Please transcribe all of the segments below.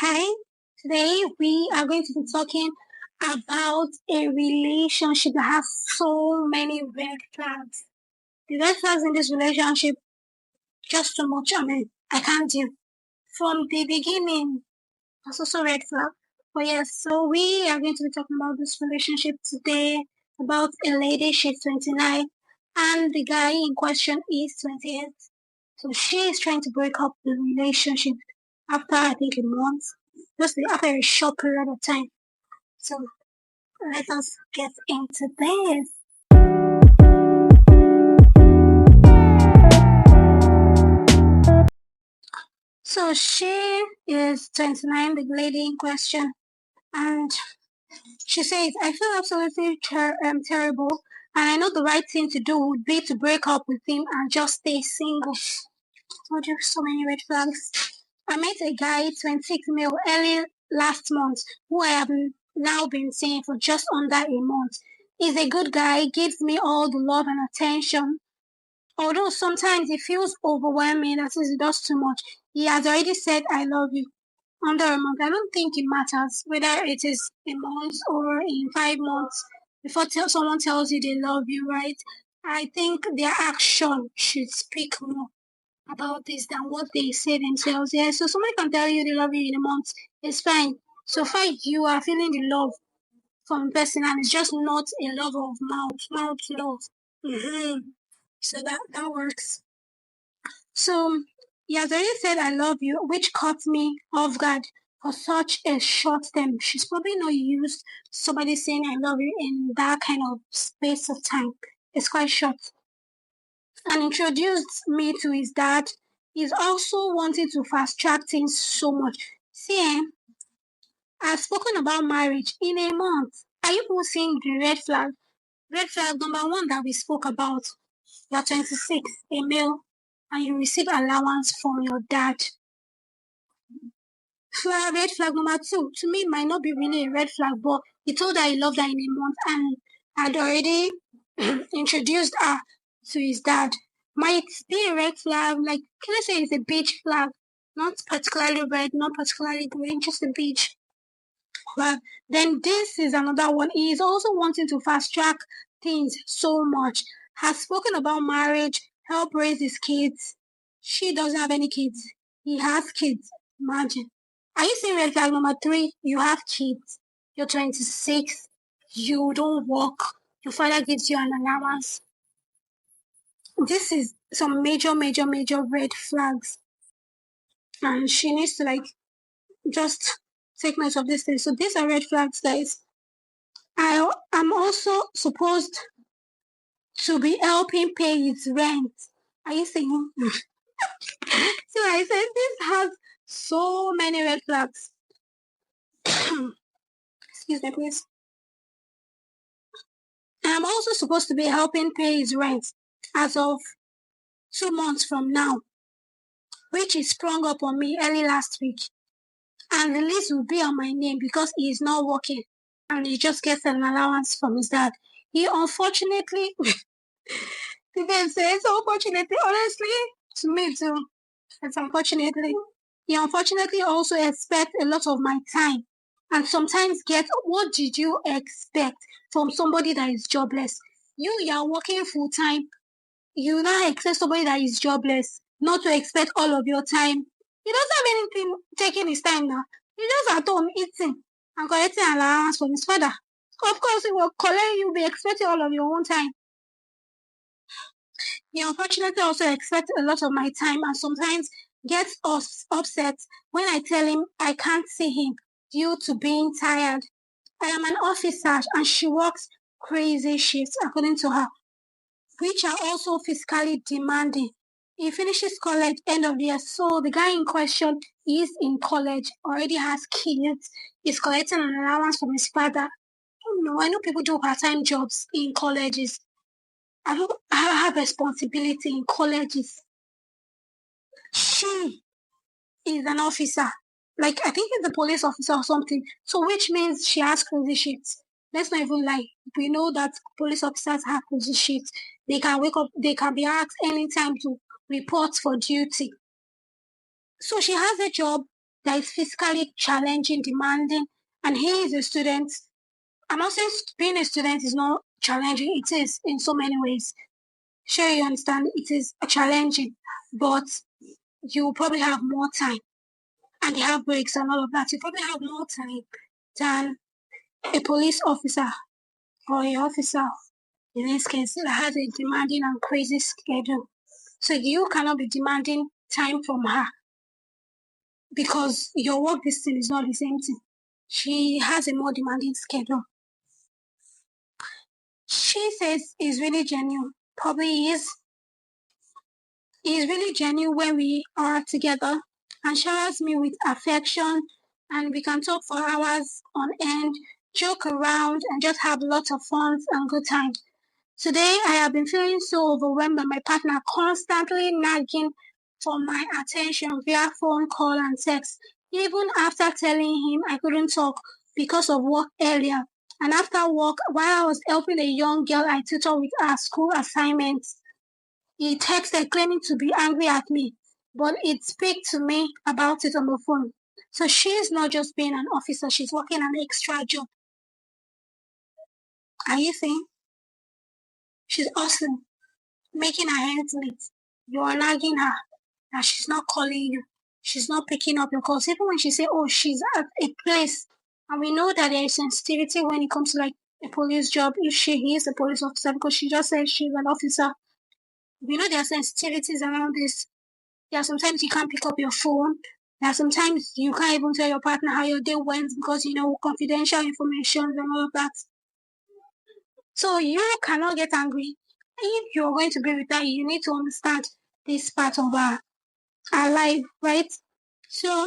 Hi, today we are going to be talking about a relationship that has so many red flags. The red flags in this relationship, just too much. I can't deal. From the beginning, there's also red flag. But yes, so we are going to be talking about this relationship today, about a lady, she's 29, and the guy in question is 28. So she is trying to break up the relationship after, I think, a month, just after a short period of time. So let us get into this. So she is 29, the lady in question, and she says, I feel absolutely terrible, and I know the right thing to do would be to break up with him and just stay single. So there's so many red flags. I met a guy, 26 male, early last month, who I have now been seeing for just under a month. He's a good guy, gives me all the love and attention. Although sometimes it feels overwhelming as he does too much. He has already said I love you under a month. I don't think it matters whether it is a month or in 5 months before someone tells you they love you, right? I think their action should speak more about this than what they say themselves. Yeah, so somebody can tell you they love you in a month, it's fine. So far you are feeling the love from a person and it's just not a love of mouth love. So that works. So he has already said I love you, which caught me off guard for such a short time. She's probably not used somebody saying I love you in that kind of space of time. It's quite short. And introduced me to his dad. He's also wanting to fast track things so much. See, I've spoken about marriage in a month. Are you people seeing the red flag? Red flag number one that we spoke about. You're 26, a male, and you receive allowance from your dad. Red flag number two, to me, might not be really a red flag, but he told her he loved her in a month and had already introduced her to his dad. Might be a red flag, like, can I say it's a beige flag? Not particularly red, not particularly green, just a beige flag. Then this is another one. He is also wanting to fast track things so much. Has spoken about marriage, help raise his kids. She doesn't have any kids. He has kids. Imagine. Are you seeing red flag number three? You have kids. You're 26. You don't work. Your father gives you an allowance. This is some major red flags. And she needs to just take note of this thing. So these are red flags, guys. I am also supposed to be helping pay his rent. Are you seeing? So I said this has so many red flags. Excuse me, please. I'm also supposed to be helping pay his rent as of 2 months from now, which is sprung up on me early last week. And the lease will be on my name because he is not working and he just gets an allowance from his dad. He unfortunately, the man says, unfortunately, honestly, to me too, it's unfortunately. He unfortunately also expects a lot of my time and sometimes gets, what did you expect from somebody that is jobless? You are working full time. You now expect somebody that is jobless not to expect all of your time. He doesn't have anything taking his time now. He's just at home eating and collecting allowance from his father. Of course, he will collect, you'll be expecting all of your own time. He unfortunately also expects a lot of my time and sometimes gets us upset when I tell him I can't see him due to being tired. I am an officer and she works crazy shifts according to her, which are also physically demanding. He finishes college end of year, so the guy in question is in college, already has kids, is collecting an allowance from his father. I know people do part-time jobs in colleges. I have responsibility in colleges. She is an officer. Like, I think it's a police officer or something. So, which means she has crazy shifts. Let's not even lie. We know that police officers have crazy shifts. They can wake up, they can be asked anytime to report for duty. So, she has a job that is physically challenging, demanding, and he is a student. I'm not saying being a student is not challenging. It is in so many ways. Sure, you understand it is challenging, but you probably have more time and they have breaks and all of that. You probably have more time than a police officer or a officer in this case that has a demanding and crazy schedule. So you cannot be demanding time from her because your work distance is not the same thing. She has a more demanding schedule. She says it's really genuine. Probably is. It's really genuine when we are together and showers me with affection and we can talk for hours on end, joke around and just have lots of fun and good times. Today I have been feeling so overwhelmed by my partner constantly nagging for my attention via phone call and text, even after telling him I couldn't talk because of work earlier. And after work, while I was helping a young girl I tutor with her school assignments, he texted claiming to be angry at me, but it speak to me about it on the phone. So she's not just being an officer, she's working an extra job. Are you saying? She's awesome, making her ends meet. You are nagging her that she's not calling you. She's not picking up your calls. Even when she say, oh, she's at a place. And we know that there is sensitivity when it comes to like a police job, if she is a police officer, because she just said she's an officer. We know there are sensitivities around this. There are sometimes you can't pick up your phone. There are sometimes you can't even tell your partner how your day went because, you know, confidential information and all of that. So you cannot get angry. If you're going to be with her, you need to understand this part of her life, right? So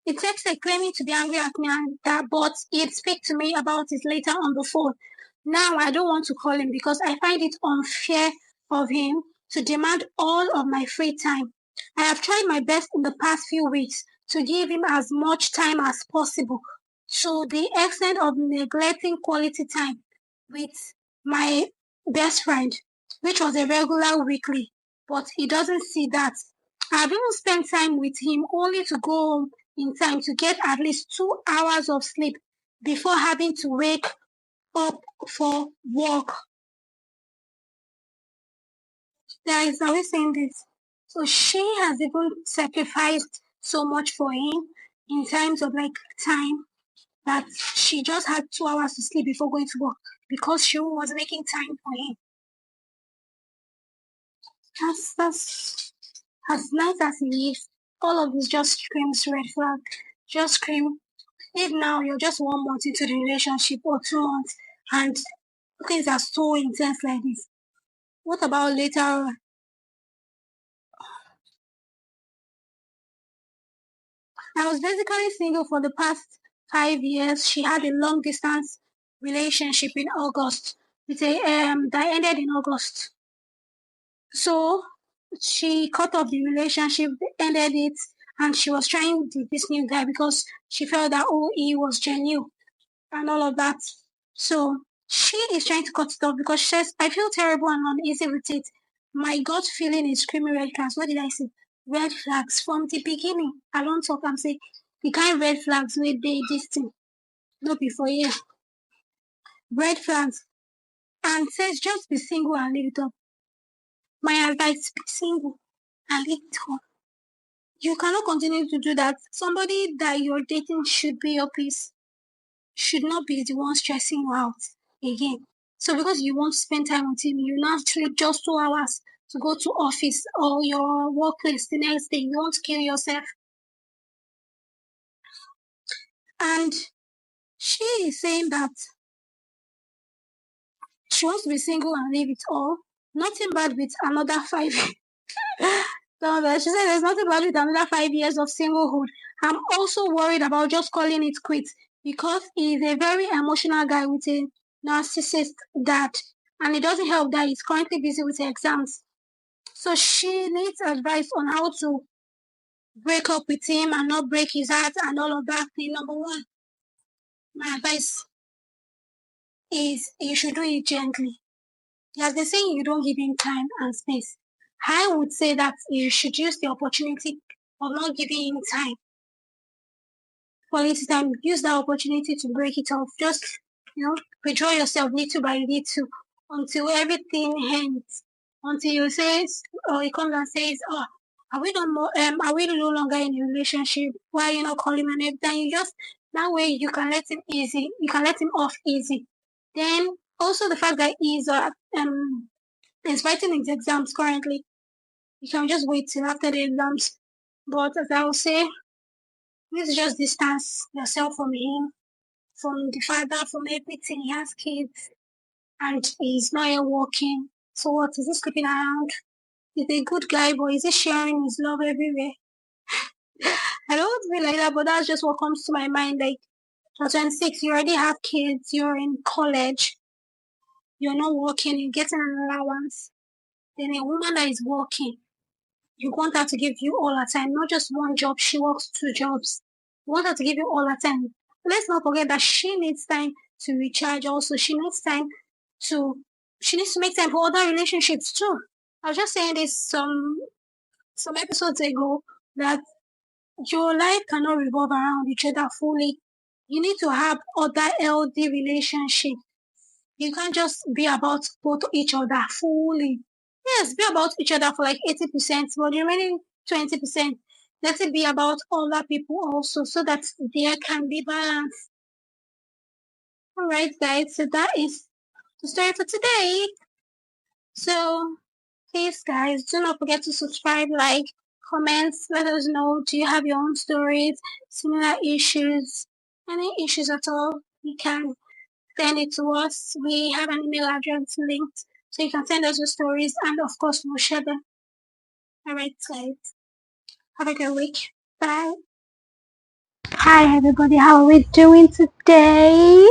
it takes her claiming to be angry at me and that, but he'd speak to me about it later on the phone. Now I don't want to call him because I find it unfair of him to demand all of my free time. I have tried my best in the past few weeks to give him as much time as possible to the extent of neglecting quality time with my best friend, which was a regular weekly, but he doesn't see that. I've even spent time with him only to go home in time to get at least 2 hours of sleep before having to wake up for work. There is always saying this. So she has even sacrificed so much for him in terms of like time that she just had 2 hours to sleep before going to work because she was making time for him. That's as nice as he is. All of this just screams red flag. Just scream. If now you're just 1 month into the relationship or 2 months and things are so intense like this, what about later on? I was basically single for the past 5 years. She had a long distance relationship in August with a that ended in August. So she cut off the relationship, ended it, and she was trying with this new guy because she felt that oh he was genuine and all of that. So she is trying to cut it off because she says I feel terrible and uneasy with it. My gut feeling is screaming red flags. What did I say? Red flags from the beginning. I don't talk and say the kind red flags wey dey this thing. No before here. Red flags. And says just be single and leave it up. My advice be single and leave it up. You cannot continue to do that. Somebody that you're dating should be your peace, should not be the one stressing you out again. So because you want to spend time with him, you now trade just 2 hours to go to office or your workplace the next day. You want to kill yourself. And she is saying that she wants to be single and leave it all. Nothing bad with another five. So she said there's nothing bad with another 5 years of singlehood. I'm also worried about just calling it quits because he's a very emotional guy with a narcissist dad. And it doesn't help that he's currently busy with exams. So she needs advice on how to break up with him and not break his heart and all of that thing. Number one, my advice is you should do it gently. As they say, you don't give him time and space. I would say that you should use the opportunity of not giving him time, quality time. Use that opportunity to break it off. Just, withdraw yourself little by little until everything ends. Until you says, or he comes and says, oh, are we no longer in a relationship? Why are you not calling me? And everything? You just, that way you can let him easy. You can let him off easy. Then also the fact that is writing his exams currently. You can just wait till after the exams. But as I will say, please just distance yourself from him, from the father, from everything. He has kids and he's not here working. So what? Is he sleeping around? He's a good guy, but is he sharing his love everywhere? I don't feel like that, but that's just what comes to my mind. Like, you're 26, you already have kids, you're in college, you're not working, you're getting an allowance. Then a woman that is working, you want her to give you all her time, not just one job. She works two jobs. You want her to give you all her time. Let's not forget that she needs time to recharge also. To she needs to make time for other relationships too. I was just saying this some episodes ago that your life cannot revolve around each other fully. You need to have other healthy relationships. You can't just be about both each other fully. Yes, be about each other for like 80%, but the remaining 20%, let it be about other people also so that there can be balance. Alright, guys, so that is the story for today. So, please, guys, do not forget to subscribe, like, comments, let us know. Do you have your own stories, similar issues, any issues at all? You can send it to us. We have an email address linked, so you can send us your stories, and of course, we'll share them. Alright, guys, have a good week. Bye. Hi, everybody. How are we doing today?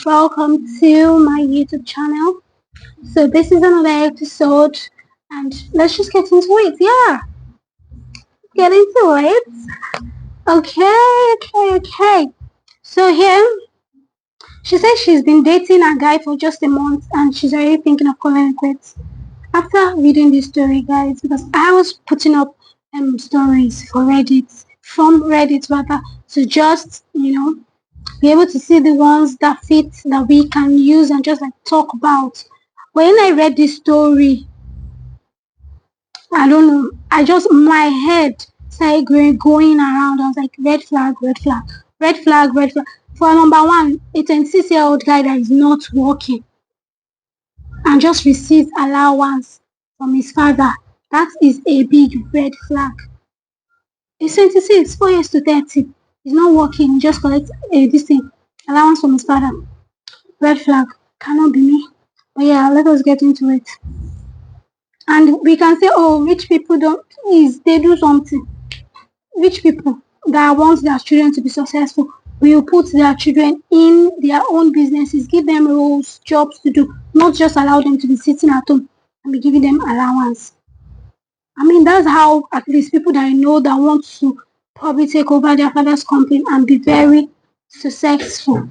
Welcome to my YouTube channel. So this is another episode, and let's just get into it. Yeah, get into it. Okay. So here, she says she's been dating a guy for just a month, and she's already thinking of calling it quits. After reading this story, guys, because I was putting up stories from Reddit rather, to just be able to see the ones that fit that we can use and just like talk about. When I read this story, I don't know. My head started going around. I was like, red flag, red flag, red flag, red flag. For number one, a 26-year-old guy that is not working and just receives allowance from his father. That is a big red flag. He's 26, 4 years to 30. He's not working, he just collects this thing, allowance from his father. Red flag. Cannot be me. But yeah, let us get into it. And we can say, oh, rich people don't, is they do something. Rich people that want their children to be successful will put their children in their own businesses, give them roles, jobs to do, not just allow them to be sitting at home and be giving them allowance. I mean, that's how at least people that I know that want to probably take over their father's company and be very successful.